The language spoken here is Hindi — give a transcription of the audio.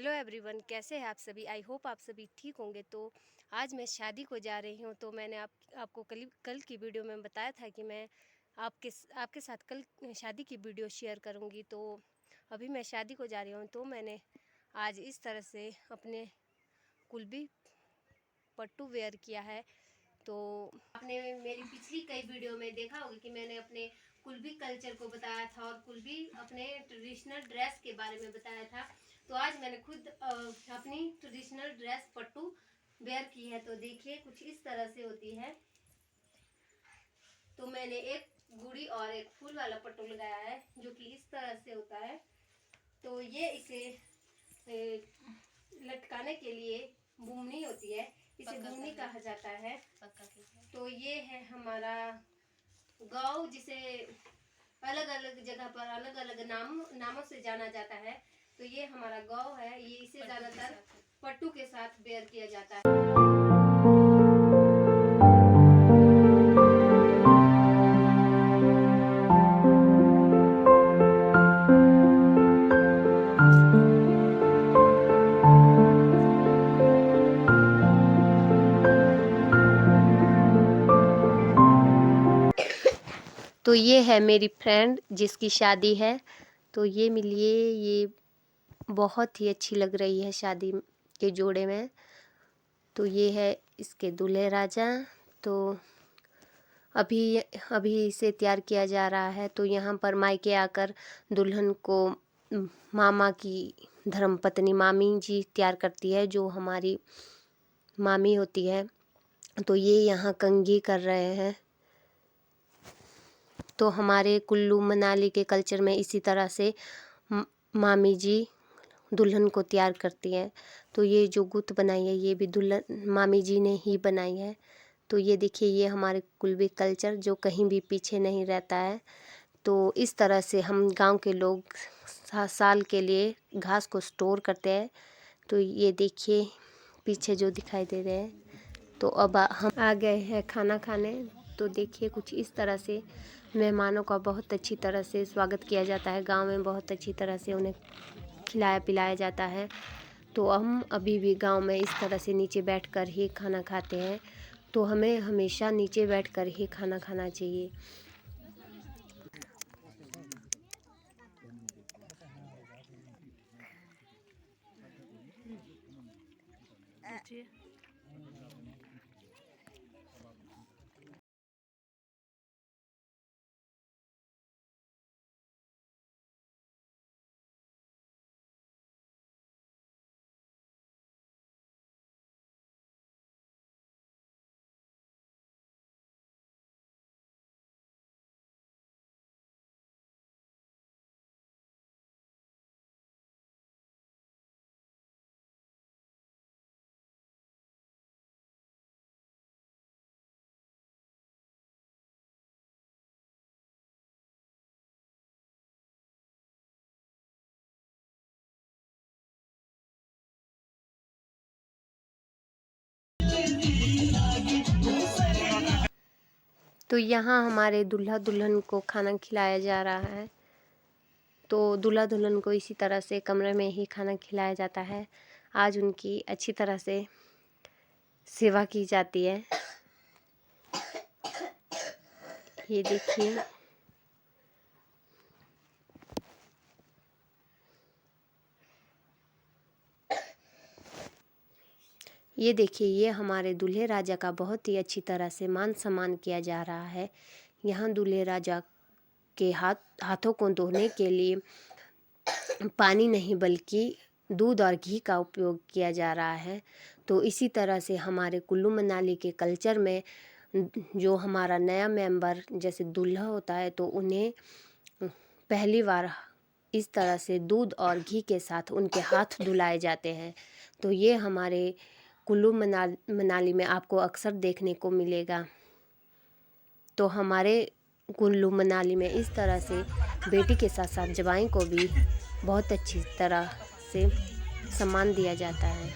हेलो एवरीवन, कैसे हैं आप सभी। आई होप आप सभी ठीक होंगे। तो आज मैं शादी को जा रही हूं। तो मैंने आपको कल की वीडियो में बताया था कि मैं आपके साथ कल शादी की वीडियो शेयर करूंगी। तो अभी मैं शादी को जा रही हूं। तो मैंने आज इस तरह से अपने कुल्बी पट्टू वेयर किया है। तो आपने मेरी पिछली कई वीडियो में देखा होगा कि मैंने अपने कुल्बी कल्चर को बताया था और कुल्बी अपने ट्रेडिशनल ड्रेस के बारे में बताया था। तो आज मैंने खुद अपनी ट्रेडिशनल ड्रेस पट्टू वेयर की है। तो देखिए कुछ इस तरह से होती है। तो मैंने एक गुड़ी और एक फूल वाला पट्टू लगाया है जो कि इस तरह से होता है। तो ये इसे लटकाने के लिए बुमनी होती है, इसे बुमनी कहा जाता है। तो ये है हमारा गाँव, जिसे अलग अलग जगह पर अलग अलग नामों से जाना जाता है। तो ये हमारा गाँव है। ये इसे ज्यादातर पट्टू के साथ वेयर किया जाता है। तो ये है मेरी फ्रेंड जिसकी शादी है। तो ये मिलिए, ये बहुत ही अच्छी लग रही है शादी के जोड़े में। तो ये है इसके दूल्हे राजा। तो अभी अभी इसे तैयार किया जा रहा है। तो यहाँ पर मायके आकर दुल्हन को मामा की धर्मपत्नी मामी जी तैयार करती है, जो हमारी मामी होती है। तो ये यहाँ कंघी कर रहे हैं। तो हमारे कुल्लू मनाली के कल्चर में इसी तरह से मामी जी दुल्हन को तैयार करती हैं। तो ये जो गुत बनाई है ये भी दुल्हन मामी जी ने ही बनाई है। तो ये देखिए, ये हमारे कुल्बी कल्चर जो कहीं भी पीछे नहीं रहता है। तो इस तरह से हम गांव के लोग साल के लिए घास को स्टोर करते हैं। तो ये देखिए पीछे जो दिखाई दे रहे हैं। तो अब हम आ गए हैं खाना खाने। तो देखिए कुछ इस तरह से मेहमानों का बहुत अच्छी तरह से स्वागत किया जाता है। गांव में बहुत अच्छी तरह से उन्हें खिलाया पिलाया जाता है। तो हम अभी भी गांव में इस तरह से नीचे बैठकर ही खाना खाते हैं। तो हमें हमेशा नीचे बैठकर ही खाना खाना चाहिए। तो यहाँ हमारे दूल्हा दुल्हन को खाना खिलाया जा रहा है। तो दूल्हा दुल्हन को इसी तरह से कमरे में ही खाना खिलाया जाता है। आज उनकी अच्छी तरह से सेवा की जाती है। ये देखिए, ये देखिए, ये हमारे दूल्हे राजा का बहुत ही अच्छी तरह से मान सम्मान किया जा रहा है। यहाँ दूल्हे राजा के हाथों को धोने के लिए पानी नहीं बल्कि दूध और घी का उपयोग किया जा रहा है। तो इसी तरह से हमारे कुल्लू मनाली के कल्चर में जो हमारा नया मेंबर जैसे दूल्हा होता है, तो उन्हें पहली बार इस तरह से दूध और घी के साथ उनके हाथ धुलाए जाते हैं। तो ये हमारे कुल्लू मनाली में आपको अक्सर देखने को मिलेगा। तो हमारे कुल्लू मनाली में इस तरह से बेटी के साथ साथ जवाई को भी बहुत अच्छी तरह से सम्मान दिया जाता है।